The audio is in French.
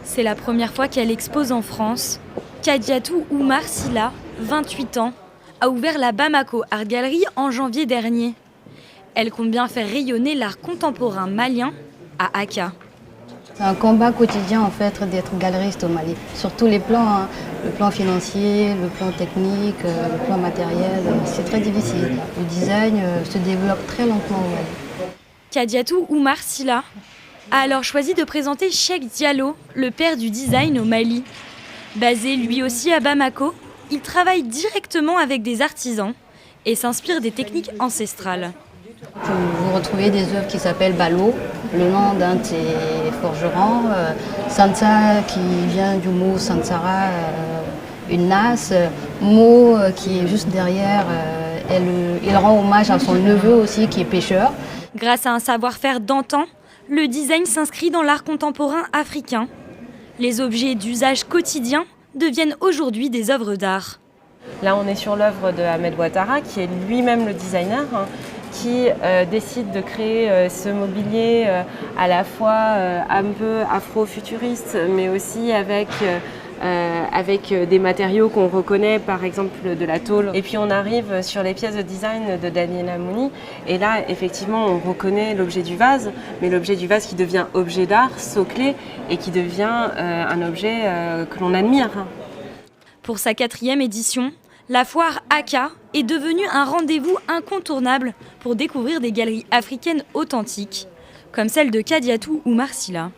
C'est la première fois qu'elle expose en France. Kadiatou Oumar Sylla, 28 ans, a ouvert la Bamako Art Gallery en janvier dernier. Elle compte bien faire rayonner l'art contemporain malien à Akka. C'est un combat quotidien en fait d'être galeriste au Mali, sur tous les plans, hein. Le plan financier, le plan technique, le plan matériel, c'est très difficile. Le design se développe très lentement au Mali. Kadiatou Oumar Sylla a alors choisi de présenter Cheikh Diallo, le père du design au Mali. Basé lui aussi à Bamako, il travaille directement avec des artisans et s'inspire des techniques ancestrales. Vous retrouvez des œuvres qui s'appellent Balo, le nom d'un de ces forgerons. Sansa qui vient du mot Sansara, une nasse. Mo qui est juste derrière, il rend hommage à son neveu aussi qui est pêcheur. Grâce à un savoir-faire d'antan, le design s'inscrit dans l'art contemporain africain. Les objets d'usage quotidien deviennent aujourd'hui des œuvres d'art. Là, on est sur l'œuvre de Ahmed Ouattara, qui est lui-même le designer, qui décide de créer ce mobilier à la fois un peu afro-futuriste, mais aussi avec des matériaux qu'on reconnaît, par exemple de la tôle. Et puis on arrive sur les pièces de design de Daniela Mouni, et là, effectivement, on reconnaît l'objet du vase, mais l'objet du vase qui devient objet d'art, soclé, et qui devient un objet que l'on admire. Pour sa 4e édition, la foire Akka est devenue un rendez-vous incontournable pour découvrir des galeries africaines authentiques, comme celle de Kadiatou Oumar Sylla.